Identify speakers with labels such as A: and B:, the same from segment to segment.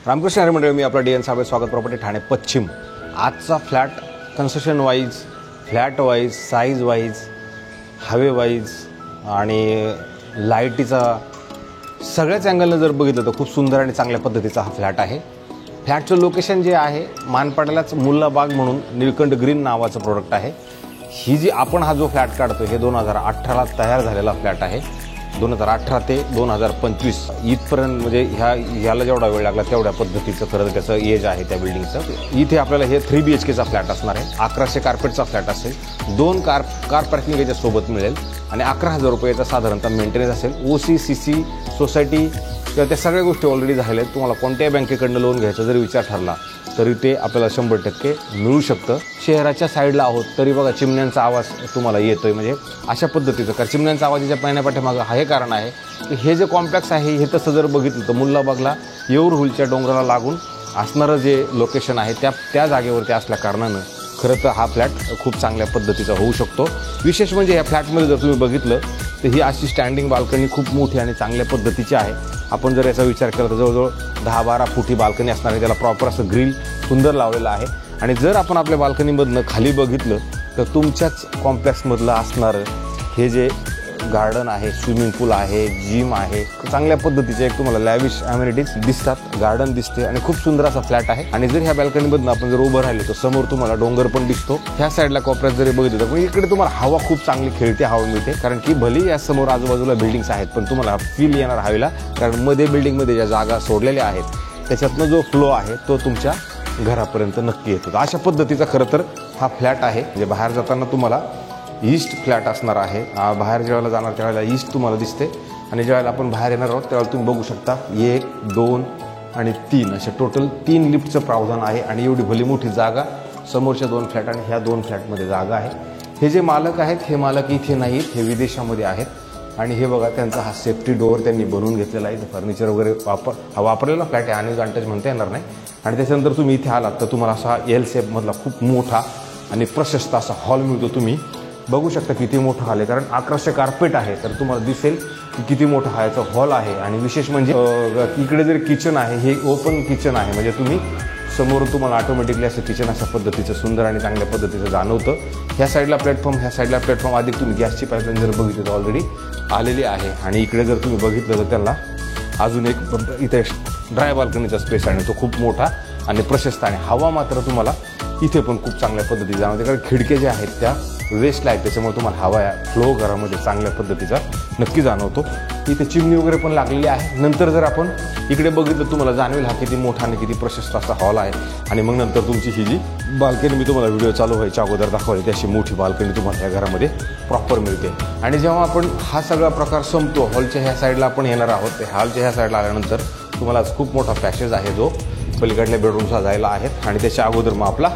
A: रामकृष्ण हरी मंडळी, मी आपला D N साहेब, स्वागत प्रॉपर्टी ठाणे पश्चिम। आजचा flat construction wise, flat wise, size wise, हवे वाईज आणि लाईटीचा सगळ्याच अँगलनं जर बघितलं तर खूप सुंदर आणि चांगल्या पद्धतीचा हा फ्लॅट आहे। फ्लॅटचं लोकेशन जे आहे मानपाड्यालाच मुल्लाबाग म्हणून निळकंठ ग्रीन नावाचं प्रोडक्ट आहे। ही जी आपण हा जो फ्लॅट काढतो हे 2018ला तयार झालेला फ्लॅट आहे। 2018 ते 2025 इथपर्यंत म्हणजे ह्याला जेवढा वेळ लागला तेवढ्या पद्धतीचं खरं त्याचं एज आहे त्या बिल्डिंगचं। इथे आपल्याला हे 3 BHKचा फ्लॅट असणार आहे। 1100 कार्पेटचा फ्लॅट असेल, 2 कार पार्किंग याच्या सोबत मिळेल आणि 11,000 रुपयाचा साधारणतः मेंटेनन्स असेल। OC CC सोसायटी किंवा त्या सगळ्या गोष्टी ऑलरेडी झालेल्या आहेत। तुम्हाला कोणत्याही बँकेकडनं लोन घ्यायचा जरी विचार ठरला तरी ते आपल्याला 100% मिळू शकतं। शहराच्या साईडला आहोत तरी बघा चिमण्यांचा आवाज तुम्हाला येतोय, म्हणजे अशा पद्धतीचं कारण चिमण्यांचा आवाजाच्या पाण्यापाठीमागं हे कारण आहे की हे जे कॉम्प्लेक्स आहे हे तसं जर बघितलं तर मुल्लाबागला येऊरहुलच्या डोंगराला लागून असणारं जे लोकेशन आहे त्या जागेवरती असल्या कारणानं खरं तर हा फ्लॅट खूप चांगल्या पद्धतीचा होऊ शकतो। विशेष म्हणजे या फ्लॅटमध्ये जर तुम्ही बघितलं तर ही अशी स्टँडिंग बाल्कनी खूप मोठी आणि चांगल्या पद्धतीची आहे। आपण जर याचा विचार केला तर जवळजवळ 10-12 फुटी बाल्कनी असणार आहे, त्याला प्रॉपर असं ग्रिल सुंदर लावलेलं आहे। आणि जर आपण आपल्या बाल्कनीमधनं खाली बघितलं तर तुमच्याच कॉम्प्लेक्समधलं असणारं हे जे गार्डन आहे, स्विमिंग पूल आहे, जिम आहे, चांगल्या पद्धतीचे एक तुम्हाला लॅविश ॲम्युनिटीज दिसतात, गार्डन दिसते आणि खूप सुंदर असा फ्लॅट आहे। आणि जर ह्या बाल्कनीमधनं आपण जर उभं राहिलो तर समोर तुम्हाला डोंगर पण दिसतो। ह्या साईडला कोपऱ्यात जरी बघितलं तर इकडे तुम्हाला हवा खूप चांगली खेळती हवा मिळते, कारण की भले या समोर आजूबाजूला बिल्डिंग्स आहेत पण तुम्हाला फील येणार हवेला, कारण मध्ये बिल्डिंगमध्ये ज्या जागा सोडलेल्या आहेत त्याच्यातनं जो फ्लो आहे तो तुमच्या घरापर्यंत नक्की येतो। अशा पद्धतीचा खरं तर हा फ्लॅट आहे। म्हणजे बाहेर जाताना तुम्हाला ईस्ट फ्लॅट असणार आहे। बाहेर जेव्हा जाणार त्यावेळेला ईस्ट तुम्हाला दिसते आणि ज्यावेळेला आपण बाहेर येणार आहोत त्यावेळेला तुम्ही बघू शकता 1, 2 आणि 3 असे टोटल 3 लिफ्टचं प्रावधान आहे। आणि एवढी भली मोठी जागा समोरच्या 2 फ्लॅट आणि ह्या 2 फ्लॅटमध्ये जागा आहे। हे जे मालक आहेत हे मालक इथे नाहीत, हे विदेशामध्ये आहेत। आणि हे बघा त्यांचा हा सेफ्टी डोअर त्यांनी बनवून घेतलेला आहे। फर्निचर वगैरे वापरलेला फ्लॅट आहे, अनयुज म्हणता येणार नाही। आणि त्याच्यानंतर तुम्ही इथे आलात तर तुम्हाला असा L शेपमधला खूप मोठा आणि प्रशस्त असा हॉल मिळतो। तुम्ही बघू शकता किती मोठा हॉल आहे, कारण 1100 कार्पेट आहे तर तुम्हाला दिसेल की किती मोठा हा याचा हॉल आहे। आणि विशेष म्हणजे इकडे जर किचन आहे हे ओपन किचन आहे, म्हणजे तुम्ही समोरून तुम्हाला ऑटोमॅटिकली असं किचन अशा पद्धतीचं सुंदर आणि चांगल्या पद्धतीचं जाणवतं। ह्या साईडला प्लॅटफॉर्म, ह्या साईडला प्लॅटफॉर्म अधिक तुम्ही गॅसची पाईपलाईन जर बघितली तर ऑलरेडी आलेली आहे। आणि इकडे जर तुम्ही बघितलं तर त्यांना अजून एक इथे ड्राय बाल्कनीचा स्पेस आहे, तो खूप मोठा आणि प्रशस्त आणि हवा मात्र तुम्हाला इथे पण खूप चांगल्या पद्धतीने जाणवते, कारण खिडक्या ज्या आहेत त्या वेस्टला आहेत त्याच्यामुळे तुम्हाला हवा फ्लो घरामध्ये चांगल्या पद्धतीचा नक्की जाणवतो। इथे चिमणी वगैरे पण लागलेली आहे। नंतर जर आपण इकडे बघितलं तुम्हाला जाणवेल हा किती मोठा आणि किती प्रशस्त असा हॉल आहे। आणि मग नंतर तुमची ही जी बाल्कनी मी तुम्हाला व्हिडिओ चालू व्हायच्या अगोदर दाखवली त्याची मोठी बाल्कनी तुम्हाला या घरामध्ये प्रॉपर मिळते। आणि जेव्हा आपण हा सगळा प्रकार संपतो, हॉलच्या ह्या साईडला आपण येणार आहोत, हॉलच्या ह्या साईडला आल्यानंतर तुम्हाला खूप मोठा पॅसेज आहे जो पलीकडल्या बेडरूमचा जायला आहेत। आणि त्याच्या अगोदर मग आपला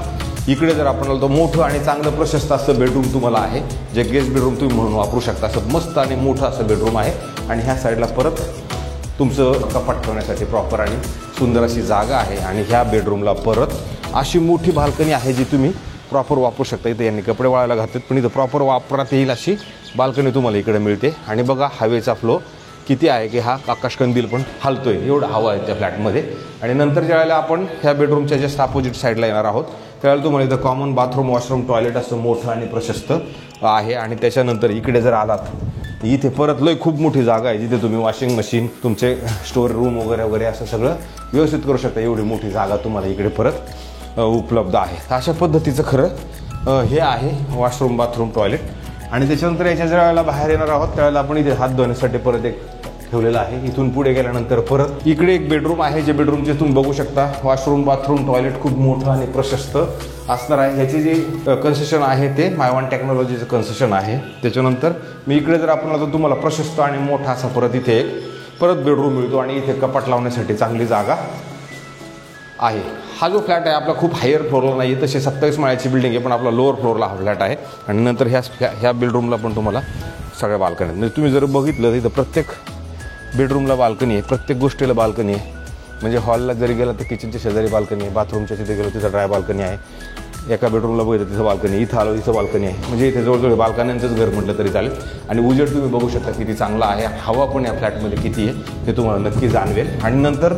A: इकडे जर आपण तो मोठं आणि चांगलं प्रशस्त असं बेडरूम तुम्हाला आहे, जे गेस्ट बेडरूम तुम्ही म्हणून वापरू शकता। असं मस्त आणि मोठं असं बेडरूम आहे। आणि ह्या साईडला परत तुमचं कपाट ठेवण्यासाठी प्रॉपर आणि सुंदर अशी जागा आहे। आणि ह्या बेडरूमला परत अशी मोठी बाल्कनी आहे जी तुम्ही प्रॉपर वापरू शकता। इथे यांनी कपडे वाळायला घातलेत पण इथं प्रॉपर वापरात येईल अशी बाल्कनी तुम्हाला इकडे मिळते। आणि बघा हवेचा फ्लो किती आहे की हा आकाशकंदील पण हलतोय, एवढं हवा आहे त्या फ्लॅटमध्ये। आणि नंतर ज्यावेळेला आपण ह्या बेडरूमच्या जस्ट अपोजिट साईडला येणार आहोत त्यावेळेला तुम्हाला इथं कॉमन बाथरूम, वॉशरूम, टॉयलेट असं मोठं आणि प्रशस्त आहे। आणि त्याच्यानंतर इकडे जर आलात इथे परत लय खूप मोठी जागा आहे जिथे तुम्ही वॉशिंग मशीन, तुमचे स्टोअर रूम वगैरे असं सगळं व्यवस्थित करू शकता। एवढी मोठी जागा तुम्हाला इकडे परत उपलब्ध आहे। तर अशा पद्धतीचं खरं हे आहे वॉशरूम, बाथरूम, टॉयलेट। आणि त्याच्यानंतर याच्या ज्या वेळेला बाहेर येणार आहोत त्यावेळेला आपण इथे हात धुण्यासाठी परत एक ठेवलेला आहे। इथून पुढे गेल्यानंतर परत इकडे एक बेडरूम आहे, जे बेडरूमचे तुम्ही बघू शकता वॉशरूम, बाथरूम, टॉयलेट खूप मोठं आणि प्रशस्त असणार आहे। ह्याचे जे कन्सेशन आहे ते मायवन टेक्नॉलॉजीचं कन्सेशन आहे। त्याच्यानंतर मी इकडे जर आपण तुम्हाला प्रशस्त आणि मोठा असा परत इथे एक परत बेडरूम मिळतो आणि इथे कपाट लावण्यासाठी चांगली जागा आहे। हा जो फ्लॅट आहे आपला खूप हायर फ्लोअरला नाही आहे, तसे 27 माळ्याची बिल्डिंग आहे पण आपला लोअर फ्लोअरला हा फ्लॅट आहे। आणि नंतर ह्या बेडरूमला पण तुम्हाला सगळ्या बाल्कनी म्हणजे तुम्ही जर बघितलं तर इथं प्रत्येक बेडरूमला बाल्कनी आहे, प्रत्येक गोष्टीला बाल्कनी आहे। म्हणजे हॉलला जरी गेला तर किचनच्या शेजारी बाल्कनी आहे, बाथरूमच्या तिथे गेलो तिथं ड्राय बाल्कनी आहे, एका बेडरूमला बघितलं तिथं बाल्कनी, इथं आलो इथं बाल्कनी आहे। म्हणजे इथे जवळजवळ बाल्कन्यांचंच घर म्हटलं तरी चालेल। आणि उजेड तुम्ही बघू शकता किती चांगला आहे, हवा पण या फ्लॅटमध्ये किती आहे हे तुम्हाला नक्की जाणवेल। आणि नंतर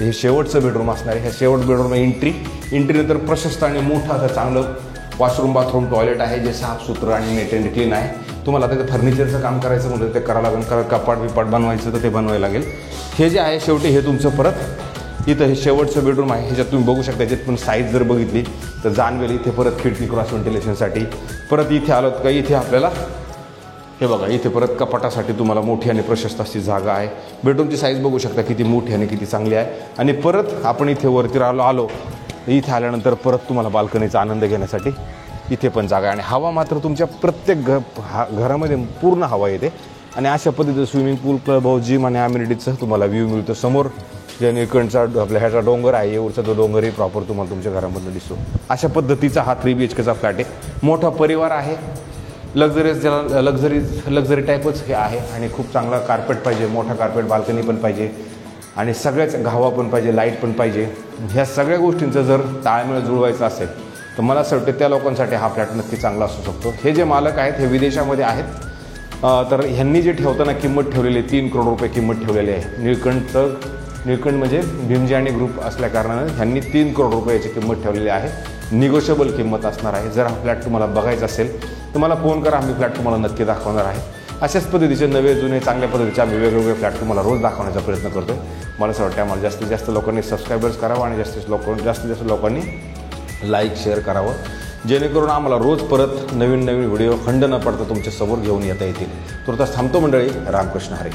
A: हे शेवटचं बेडरूम असणार आहे. ह्या शेवट बेडरूम एंट्रीनंतर प्रशस्त आणि मोठं असं चांगलं वॉशरूम बाथरूम टॉयलेट आहे, जे साफसुथरं आणि नीट अँड क्लीन आहे. तुम्हाला आता ते फर्निचरचं काम करायचं म्हटलं ते करावं लागेल, कपाट बिपाट बनवायचं तर ते बनवायला लागेल. हे जे आहे शेवटी हे तुमचं परत इथं हे शेवटचं बेडरूम आहे. ह्याच्यात तुम्ही बघू शकता, याच्यात पण साईज जर बघितली तर जाणवेल. इथे परत खिडकी क्रॉस व्हेंटिलेशनसाठी. परत इथे आलोत का इथे आपल्याला हे बघा, इथे परत कपाटासाठी तुम्हाला मोठी आणि प्रशस्त अशी जागा आहे. बेडरूमची साईज बघू शकता किती मोठी आणि किती चांगली आहे. आणि परत आपण इथे वरती आलो इथे आल्यानंतर परत तुम्हाला बाल्कनीचा आनंद घेण्यासाठी इथे पण जागा आहे. आणि हवा मात्र तुमच्या प्रत्येक घरामध्ये पूर्ण हवा येते. आणि अशा पद्धतीचं स्विमिंग पूल, क्लब हाऊस, जिम आणि अम्युनिटीजचं तुम्हाला व्ह्यू मिळतो. समोर जे निकणचा आपल्या ह्याचा डोंगर आहे, येऊरचा तो डोंगरही प्रॉपर तुम्हाला तुमच्या घरामधून दिसतो. अशा पद्धतीचा हा 3 BHKचा फ्लॅट आहे. मोठा परिवार आहे, लक्झरियस ज्याला लक्झरी टाईपच हे आहे. आणि खूप चांगला कार्पेट पाहिजे, मोठा कार्पेट, बाल्कनी पण पाहिजे आणि सगळ्याच घावा पण पाहिजे, लाईट पण पाहिजे. ह्या सगळ्या गोष्टींचं जर ताळमेळ जुळवायचं असेल तर मला असं वाटतं त्या लोकांसाठी हा फ्लॅट नक्की चांगला असू शकतो. हे जे मालक आहेत हे विदेशामध्ये आहेत. तर ह्यांनी जे ठेवताना किंमत ठेवलेली आहे 3 करोड रुपये किंमत ठेवलेली आहे. निळकंठ म्हणजे भीमजी आणि ग्रुप असल्याकारणानं ह्यांनी 3 करोड रुपयाची किंमत ठेवलेली आहे. निगोशिएबल किंमत असणार आहे. जर हा फ्लॅट तुम्हाला बघायचा असेल तर मला फोन करा, आम्ही फ्लॅट तुम्हाला नक्की दाखवणार आहे. अशाच पद्धतीचे नवे जुने चांगल्या पद्धतीचे आम्ही वेगवेगळे फ्लॅट तुम्हाला रोज दाखवण्याचा प्रयत्न करतो आहे. मला असं वाटतं आम्हाला जास्तीत जास्त लोकांनी सबस्क्रायबर्स करावं आणि जास्तीत जास्त लोकांनी लाईक शेअर करावं, जेणेकरून आम्हाला रोज परत नवीन व्हिडिओ खंड न पडता तुमच्यासमोर घेऊन येता येतील. तुर्तास थांबतो मंडळी. रामकृष्ण हरी.